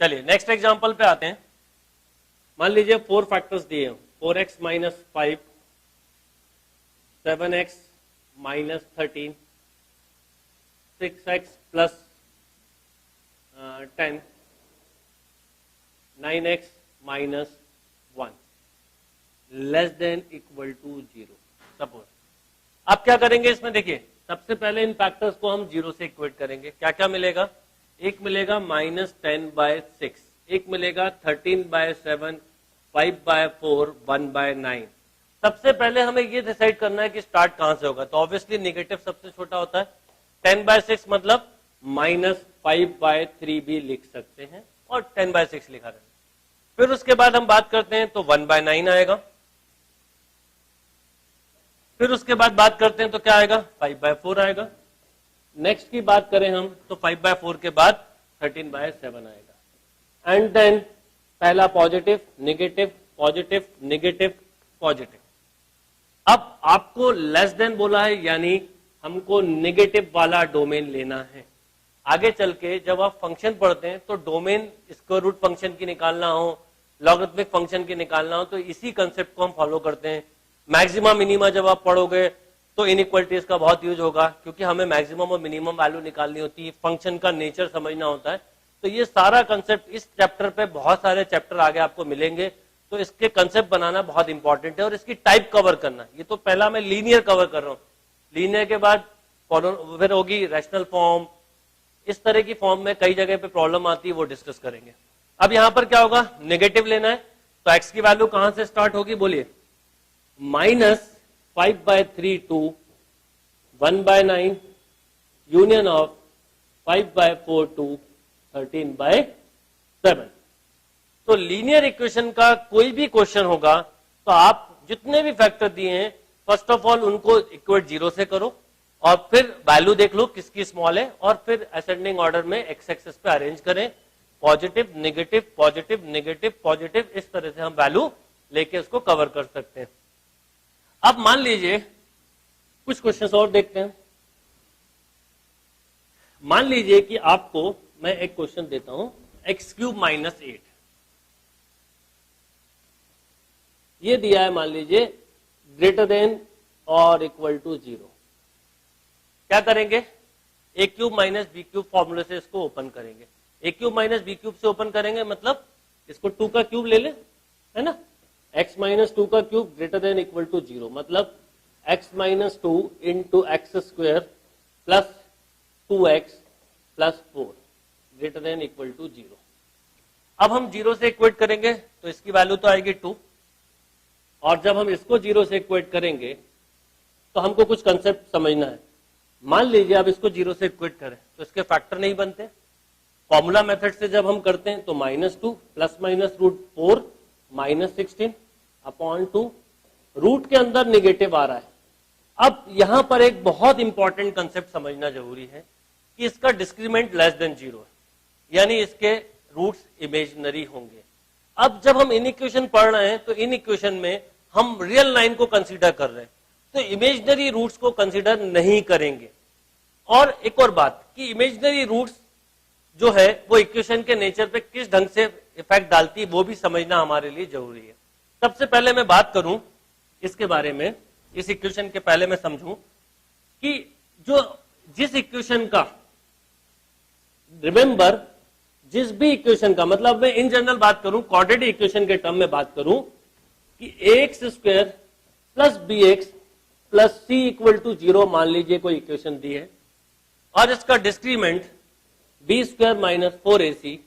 चलिए next example पे आते हैं। मान लीजिए 4 फैक्टर्स दिए हैं, 4x minus 5, 7x minus 13, 6x plus 10, 9x minus 1 less than equal to 0। Suppose आप क्या करेंगे इसमें, देखिए सबसे पहले इन फैक्टर्स को हम 0 से इक्वेट करेंगे। क्या क्या मिलेगा, एक मिलेगा माइनस 10/6, एक मिलेगा 13/7, 5/4, 1/9। सबसे पहले हमें ये डिसाइड करना है कि स्टार्ट कहां से होगा, तो ऑब्वियसली नेगेटिव सबसे छोटा होता है। 10/6 मतलब माइनस 5/3 भी लिख सकते हैं और 10/6 लिखा रहता है। फिर उसके बाद हम बात करते हैं तो 1/9 आएगा। फिर उसके बाद बात करते हैं तो क्या आएगा, 5/4 आएगा। नेक्स्ट की बात करें हम तो 5/4 के बाद 13/7 आएगा। एंड देन पहला positive negative positive negative positive. अब आपको लेस देन बोला है, यानी हमको नेगेटिव वाला डोमेन लेना है। आगे चल के जब आप फंक्शन पढ़ते हैं तो डोमेन स्क्वायर रूट फंक्शन की निकालना हो, लॉगरिथमिक फंक्शन की निकालना हो, तो इसी कंसेप्ट को हम फॉलो करते हैं। मैक्सिमम मिनिमा जब आप पढ़ोगे तो इनइक्वालिटीज का बहुत यूज होगा, क्योंकि हमें मैक्सिमम और मिनिमम वैल्यू निकालनी होती है, फंक्शन का नेचर समझना होता है। तो ये सारा कंसेप्ट इस चैप्टर पे, बहुत सारे चैप्टर आगे आपको मिलेंगे, तो इसके कंसेप्ट बनाना बहुत इंपॉर्टेंट है और इसकी टाइप कवर करना। ये तो पहला मैं लीनियर कवर कर रहा हूं, लीनियर के बाद फिर होगी रैशनल फॉर्म। इस तरह की फॉर्म में कई जगह पे प्रॉब्लम आती है, वो डिस्कस करेंगे। अब यहां पर क्या होगा, नेगेटिव लेना है, तो एक्स की वैल्यू कहां से स्टार्ट होगी बोलिए, minus 5/3 to 1/9 union of 5/4 to 13/7। तो लीनियर इक्वेशन का कोई भी क्वेश्चन होगा तो आप जितने भी फैक्टर दिए हैं फर्स्ट ऑफ ऑल उनको इक्वेट 0 से करो और फिर वैल्यू देख लो किसकी स्मॉल है और फिर असेंडिंग ऑर्डर में एक्स एक्सेस पे अरेंज करें, positive negative positive negative positive, इस तरह से हम वैल्यू लेके उसको कवर कर सकते हैं। अब मान लीजिए कुछ क्वेश्चंस और देखते हैं। मान लीजिए कि आपको मैं एक क्वेश्चन देता हूं, x³ माइनस 8 ये दिया है, मान लीजिए ग्रेटर देन और इक्वल टू 0। क्या करेंगे, a³ माइनस b³ फॉर्मूले से इसको ओपन करेंगे। a³ माइनस b³ से ओपन करेंगे मतलब इसको 2 का क्यूब ले ले, है ना, x माइनस 2 का cube greater than equal to 0, मतलब x minus 2 into x square plus 2x plus 4 greater than equal to 0। अब हम 0 से इक्वेट करेंगे तो इसकी वैल्यू तो आएगी 2, और जब हम इसको 0 से इक्वेट करेंगे तो हमको कुछ कंसेप्ट समझना है। मान लीजिए अब इसको 0 से इक्वेट करें तो इसके फैक्टर नहीं बनते। फॉर्मूला मेथड से जब हम करते हैं तो -2 प्लस माइनस √4 -16 अपॉन 2, रूट के अंदर निगेटिव आ रहा है। अब यहां पर एक बहुत इंपॉर्टेंट कंसेप्ट समझना जरूरी है कि इसका डिस्क्रीमेंट लेस देन 0 है, यानी इसके रूट्स इमेजिनरी होंगे। अब जब हम इन इक्वेशन पढ़ रहे हैं तो इन इक्वेशन में हम रियल लाइन को कंसीडर कर रहे हैं, तो इमेजिनरी रूट्स को कंसीडर नहीं करेंगे। और एक और बात कि इमेजिनरी रूट्स जो है वो इक्वेशन के नेचर पे किस ढंग से इफेक्ट डालती है वो भी समझना हमारे लिए जरूरी है। सबसे पहले मैं बात करूं इसके बारे में, इस इक्वेशन के पहले मैं समझूं कि जिस इक्वेशन का, रिमेंबर जिस भी इक्वेशन का, मतलब मैं इन जनरल बात करूं, क्वाड्रेटिक इक्वेशन के टर्म में बात करूं कि ax square plus bx plus c equal to 0 मान लीजिए कोई इक्वेशन दी है और इसका discriminant b square minus 4ac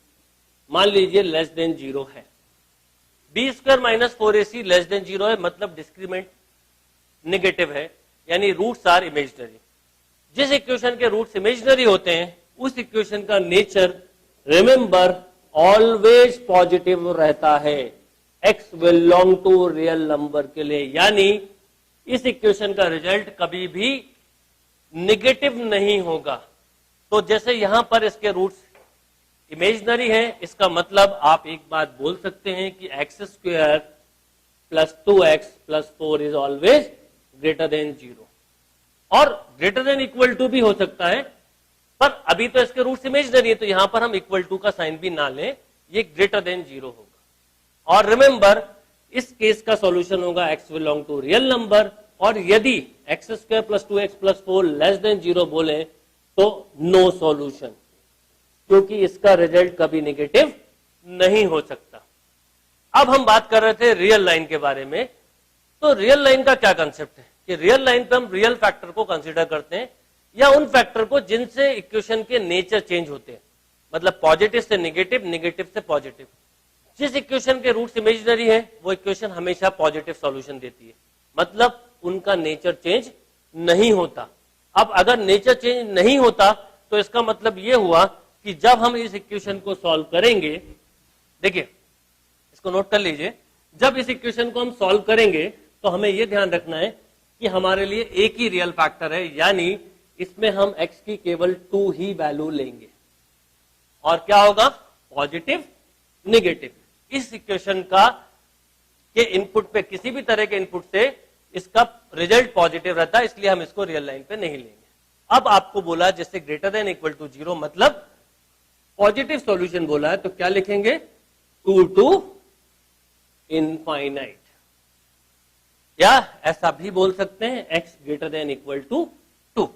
मान लीजिए लेस देन 0 है। b square minus 4ac less than 0 है, मतलब डिस्क्रीमेंट नेगेटिव है, यानी रूट्स आर इमेजिनरी। जिस इक्वेशन के रूट्स इमेजिनरी होते हैं उस इक्वेशन का नेचर रिमेंबर ऑलवेज पॉजिटिव रहता है, x belong to real number के लिए, यानी इस इक्वेशन का रिजल्ट कभी भी नेगेटिव नहीं होगा। तो जैसे यहां पर इसके रूट्स इमेजिनरी हैं, इसका मतलब आप एक बात बोल सकते हैं कि x square plus 2x plus 4 is always greater than 0, और ग्रेटर देन इक्वल टू भी हो सकता है, पर अभी तो इसके रूट्स इमेजिनरी है तो यहां पर हम इक्वल टू का साइन भी ना लें, ये ग्रेटर देन 0 होगा। और रिमेंबर इस केस का सॉल्यूशन होगा x belong to real number, और यदि x² + 2x + 4 लेस देन 0 बोले तो नो सॉल्यूशन, क्योंकि इसका रिजल्ट कभी नेगेटिव नहीं हो सकता। अब हम बात कर रहे थे रियल लाइन के बारे में। तो रियल लाइन का क्या कंसेप्ट है कि रियल लाइन पे हम रियल फैक्टर को कंसीडर करते हैं, या उन फैक्टर को जिनसे इक्वेशन के नेचर चेंज होते हैं, मतलब पॉजिटिव से नेगेटिव, नेगेटिव से पॉजिटिव। जिस इक्वेशन के रूट्स इमेजिनरी है वो इक्वेशन हमेशा पॉजिटिव सॉल्यूशन देती है, मतलब उनका नेचर चेंज नहीं होता। अब अगर नेचर चेंज नहीं होता तो इसका मतलब यह हुआ कि जब हम इस इक्वेशन को सॉल्व करेंगे, देखिए इसको नोट कर लीजिए, जब इस इक्वेशन को हम सॉल्व करेंगे तो हमें यह ध्यान रखना है कि हमारे लिए एक ही रियल फैक्टर है, यानी इसमें हम x की केवल 2 ही वैल्यू लेंगे। और क्या होगा? Positive, negative. इस इक्वेशन का के इनपुट पे, किसी भी तरह के इनपुट से इसका रिजल्ट पॉजिटिव रहता है, इसलिए हम इसको रियल लाइन पे नहीं लेंगे। अब आपको बोला जैसे ग्रेटर देन इक्वल टू 0 मतलब पॉजिटिव सॉल्यूशन बोला है, तो क्या लिखेंगे? 2 to इनफाइनाइट, या ऐसा भी बोल सकते हैं x greater than equal to 2।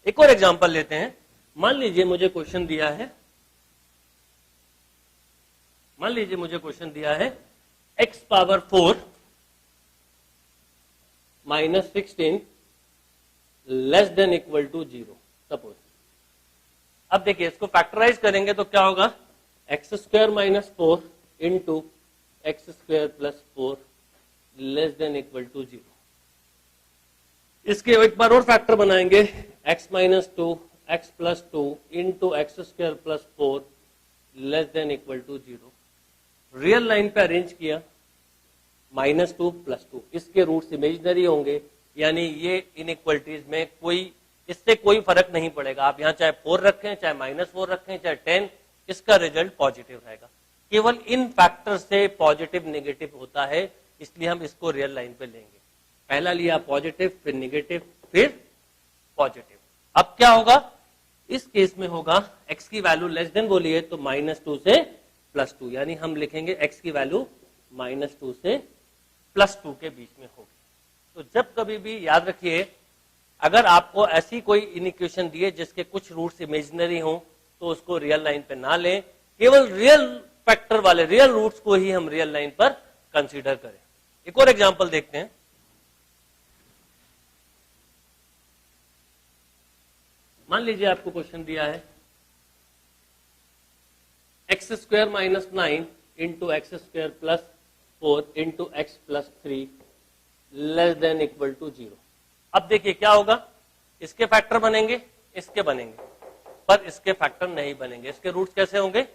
एक और एग्जांपल लेते हैं। मान लीजिए मुझे क्वेश्चन दिया है, x power 4 - 16 less than equal to 0 suppose. अब देखिए इसको फैक्टराइज करेंगे तो क्या होगा? x² - 4 into x² + 4 less than equal to 0। इसके एक बार और फैक्टर बनाएंगे, x - 2 x + 2 into x² + 4 less than equal to 0। Real line पे अरेंज किया, -2 + 2, इसके रूट्स इमेजिनरी होंगे, यानी ये इनइक्वलिटीज में इससे कोई फर्क नहीं पड़ेगा। आप यहां चाहे 4 रखें, चाहे -4 रखें, चाहे 10, इसका रिजल्ट पॉजिटिव रहेगा। केवल इन फैक्टर से पॉजिटिव नेगेटिव होता है, इसलिए हम इसको रियल लाइन पे लेंगे। पहला लिया पॉजिटिव, फिर नेगेटिव, फिर पॉजिटिव। अब क्या होगा? इस केस में होगा x की वैल्यू लेस देन बोलिए तो -2 से +2, यानी हम लिखेंगे x की वैल्यू -2 से +2 के बीच में होगी। तो जब कभी भी याद रखिए, अगर आपको ऐसी कोई इनइक्वेशन दी है जिसके कुछ रूट्स इमेजिनरी हो तो उसको रियल लाइन पे ना लें, केवल रियल फैक्टर वाले रियल रूट्स को ही हम रियल लाइन पर कंसीडर करें। एक और एग्जांपल देखते हैं। मान लीजिए आपको क्वेश्चन दिया है x² - 9 into x² + 4 into x + 3 less than equal to 0। अब देखिए क्या होगा? इसके फैक्टर बनेंगे, इसके बनेंगे, पर इसके फैक्टर नहीं बनेंगे। इसके रूट्स कैसे होंगे?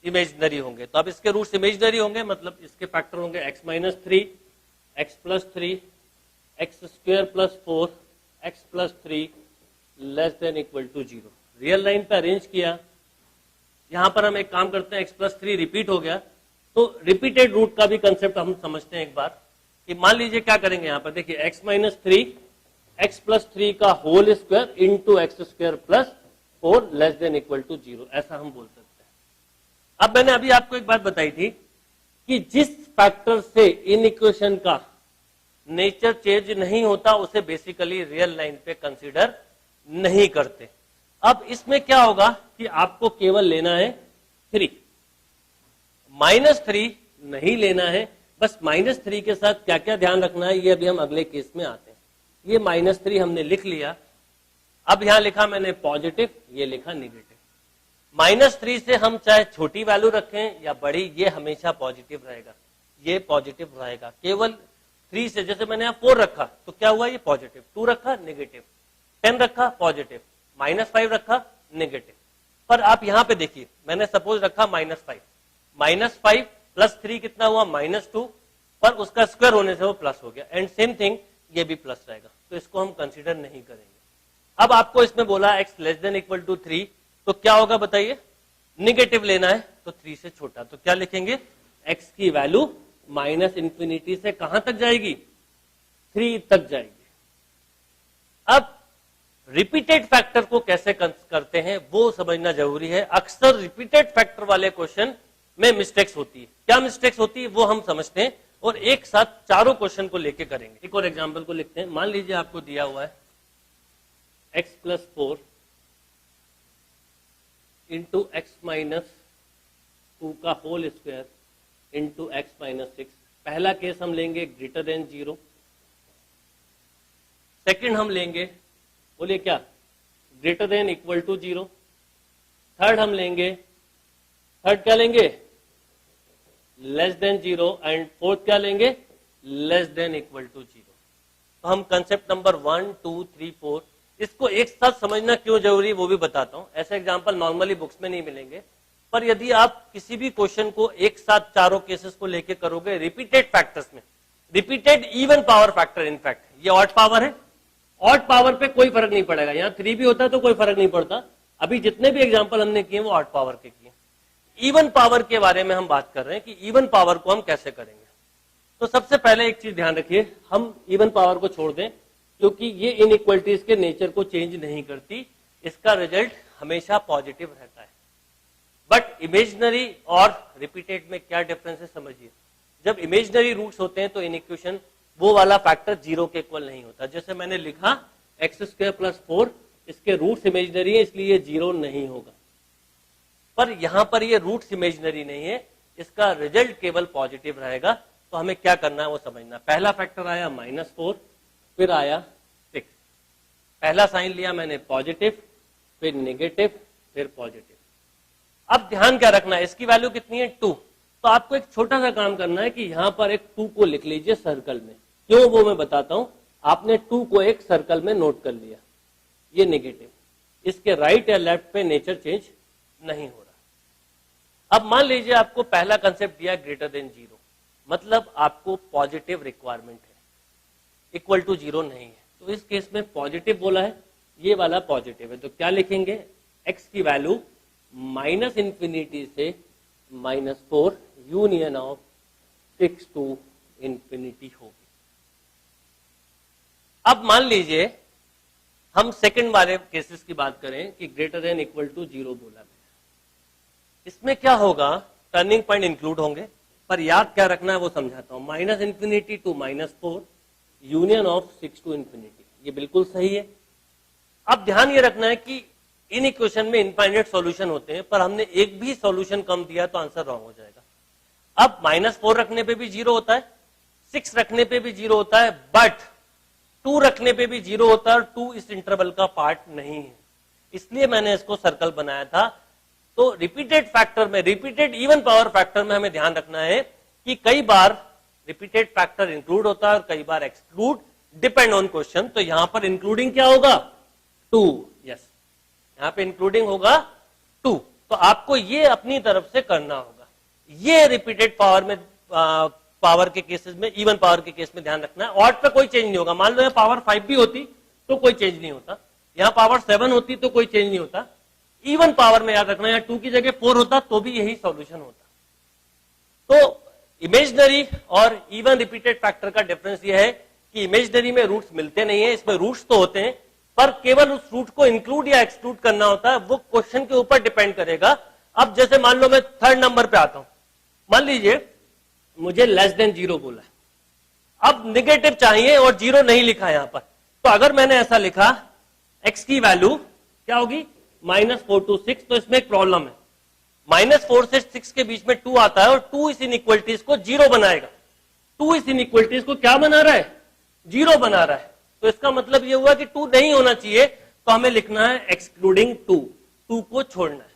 इमेजिनरी होंगे। तो अब इसके रूट्स इमेजिनरी होंगे, मतलब इसके फैक्टर होंगे x - 3 x + 3 x² + 4 x + 3 less than equal to 0। Real line पे अरेंज किया, यहां पर हम एक काम करते हैं, x + 3 रिपीट हो गया, तो रिपीटेड रूट का भी कंसेप्ट हम समझते हैं एक बार, कि मान लीजिए क्या करेंगे यहां पर, देखिए x - 3 x + 3 का whole square into x² + 4 less than equal to 0, ऐसा हम बोल सकते हैं। अब मैंने अभी आपको एक बात बताई थी कि जिस फैक्टर से इन इक्वेशन का नेचर चेंज नहीं होता उसे बेसिकली रियल लाइन पे कंसीडर नहीं करते। अब इसमें क्या होगा कि आपको केवल लेना है 3, -3 नहीं लेना है। बस -3 के साथ क्या क्या ध्यान रखना है ये अभी हम अगले केस में आते हैं। ये -3 हमने लिख लिया, अब यहां लिखा मैंने पॉजिटिव, ये लिखा नेगेटिव। -3 से हम चाहे छोटी वैल्यू रखें या बड़ी, ये हमेशा पॉजिटिव रहेगा, ये पॉजिटिव रहेगा। केवल 3 से, जैसे मैंने यहां 4 रखा तो क्या हुआ? ये पॉजिटिव, 2 रखा नेगेटिव, 10 रखा पॉजिटिव, -5 रखा नेगेटिव। पर आप यहां पे देखिए, मैंने सपोज रखा -5, -5 + 3 कितना हुआ? -2, पर उसका स्क्वायर होने से वो प्लस हो गया। एंड सेम थिंग ये भी प्लस रहेगा, तो इसको हम कंसीडर नहीं करेंगे। अब आपको इसमें बोला x less than equal to 3, तो क्या होगा बताइए? नेगेटिव लेना है तो 3 से छोटा, तो क्या लिखेंगे? x की वैल्यू -∞ से कहां तक जाएगी? 3 तक जाएगी। अब रिपीटेड फैक्टर को कैसे करते हैं वो समझना जरूरी है। अक्सर रिपीटेड फैक्टर वाले क्वेश्चन में मिस्टेक्स होती है। क्या मिस्टेक्स होती है वो हम समझते हैं और एक साथ चारों क्वेश्चन को लेके करेंगे। एक और एग्जांपल को लिखते हैं। मान लीजिए आपको दिया हुआ है x+4 इंटू x-2 का होल स्क्वायर इंटू x-6। पहला केस हम लेंगे ग्रेटर देन 0, सेकंड हम लेंगे, बोलिए क्या, greater than equal to 0, third हम लेंगे, थर्ड क्या लेंगे, लेस देन 0, एंड फोर्थ क्या लेंगे, लेस देन इक्वल टू 0। तो हम कंसेप्ट नंबर 1, 2, 3, 4 इसको एक साथ समझना क्यों जरूरी है वो भी बताता हूं। ऐसे एग्जांपल नॉर्मली बुक्स में नहीं मिलेंगे, पर यदि आप किसी भी क्वेश्चन को एक साथ चारों केसेस को लेके करोगे रिपीटेड फैक्टर्स में, repeated even power factor, in fact ये ऑड पावर है, ऑड पावर पे कोई फर्क नहीं पड़ेगा। यहां 3 भी होता तो कोई फर्क नहीं पड़ता। अभी जितने भी एग्जांपल हमने किए वो ऑड पावर के किए। इवन पावर के बारे में हम बात कर रहे हैं कि इवन पावर को हम कैसे करेंगे। तो सबसे पहले एक चीज ध्यान रखिए, हम इवन पावर को छोड़ दें क्योंकि ये इनइक्वलिटीज के नेचर को चेंज नहीं करती, इसका रिजल्ट हमेशा पॉजिटिव रहता है। बट इमेजिनरी और रिपीटेड में क्या डिफरेंस है समझिए। जब इमेजिनरी रूट्स होते हैं तो इन इक्वेशन वो वाला फैक्टर 0 के इक्वल नहीं होता। जैसे मैंने लिखा x²+4, इसके रूट्स इमेजिनरी है इसलिए ये 0 नहीं होगा, पर यहां पर ये रूट्स इमेजिनरी नहीं है, इसका रिजल्ट केवल पॉजिटिव रहेगा। तो हमें क्या करना है वो समझना। पहला फैक्टर आया -4, फिर आया 6, पहला साइन लिया मैंने पॉजिटिव, फिर नेगेटिव, फिर पॉजिटिव। अब ध्यान क्या रखना है, इसकी वैल्यू कितनी है 2। तो आपको एक छोटा सा काम करना है कि यहां पर एक 2 को लिख लीजिए सर्कल में। क्यों वो मैं बताता हूं। आपने 2 को एक सर्कल में नोट कर लिया, ये नेगेटिव, इसके राइट या लेफ्ट पे नेचर चेंज नहीं हो रहा। अब मान लीजिए आपको पहला कंसेप्ट दिया ग्रेटर देन 0, मतलब आपको पॉजिटिव रिक्वायरमेंट है, इक्वल टू 0 नहीं है। तो इस केस में पॉजिटिव बोला है, ये वाला पॉजिटिव है, तो क्या लिखेंगे, x की वैल्यू -∞ से -4 यूनियन ऑफ 6 to ∞ होगी। अब मान लीजिए हम सेकंड वाले केसेस की बात करें कि ग्रेटर देन इक्वल टू 0 बोला गया। इसमें क्या होगा, टर्निंग पॉइंट इंक्लूड होंगे, पर याद क्या रखना है वो समझाता हूं। -∞ to -4 यूनियन ऑफ 6 to ∞, ये बिल्कुल सही है। अब ध्यान ये रखना है कि इन इक्वेशन में इनफाइनाइट सॉल्यूशन होते हैं, पर हमने एक भी सॉल्यूशन कम दिया तो आंसर रॉन्ग हो जाएगा। अब -4 रखने पे भी 0 होता है, 6 रखने पे भी 0 होता है, बट 2 रखने पे भी 0 होता है, और 2 इस इंटरवल का पार्ट नहीं है, इसलिए मैंने इसको सर्कल बनाया था। तो रिपीटेड फैक्टर में, रिपीटेड इवन पावर फैक्टर में हमें ध्यान रखना है कि कई बार रिपीटेड फैक्टर इंक्लूड होता है और कई बार एक्सक्लूड, डिपेंड ऑन क्वेश्चन। तो यहां पर इंक्लूडिंग क्या होगा, 2, यस, यहां पे इंक्लूडिंग होगा 2। तो आपको ये अपनी तरफ से करना होगा। ये रिपीटेड पावर में, पावर के केसेस में, इवन पावर के केस में ध्यान रखना है। ऑड पे कोई चेंज नहीं होगा। मान लो यहाँ पावर 5 भी होती तो कोई चेंज नहीं होता, यहाँ पावर 7 होती तो कोई चेंज नहीं होता। इवन पावर में याद रखना, यहाँ 2 की जगह 4 होता तो भी यही सॉल्यूशन होता। तो इमेजिनरी और इवन रिपीटेड फैक्टर का डिफरेंस यह है कि इमेजिनरी में रूट्स मिलते नहीं है, इसमें रूट्स तो होते हैं, पर केवल उस रूट को इंक्लूड या एक्सक्लूड करना होता है, वो क्वेश्चन के ऊपर डिपेंड करेगा। अब जैसे मान लो मैं थर्ड नंबर पे आता हूं, मान लीजिए मुझे लेस देन 0 बोला है, अब निगेटिव चाहिए और 0 नहीं लिखा यहां पर। तो अगर मैंने ऐसा लिखा x की वैल्यू क्या होगी, -4 to 6, तो इसमें एक प्रॉब्लम है। -4 से 6 के बीच में 2 आता है और 2 इस इनइक्वलिटीज को 0 बनाएगा। 2 इस इनइक्वलिटीज को क्या बना रहा है, 0 बना रहा है। तो इसका मतलब यह हुआ कि 2 नहीं होना चाहिए, तो हमें लिखना है एक्सक्लूडिंग 2 को छोड़ना है।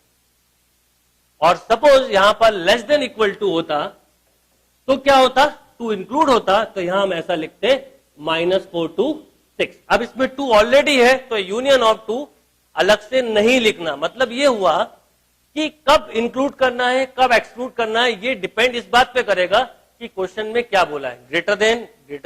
और सपोज यहां पर लेस देन इक्वल टू होता तो क्या होता, 2 इंक्लूड होता, तो यहां हम ऐसा लिखते -4 to 6। अब इसमें 2 ऑलरेडी है, तो यूनियन ऑफ 2 अलग से नहीं लिखना। मतलब यह हुआ कि कब इंक्लूड करना है, कब एक्सक्लूड करना है, ये डिपेंड इस बात पे करेगा कि क्वेश्चन में क्या बोला है, greater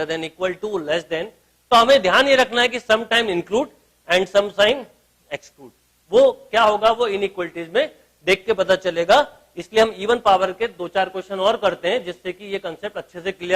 than equal to, less than. तो हमें ध्यान ये रखना है कि some time include and some time exclude. वो क्या होगा, वो इनइक्वलिटीज में देख के पता चलेगा। इसलिए हम इवन पावर के 2-4 क्वेश्चन और करते हैं जिससे कि ये कंसेप्ट अच्छे से क्लियर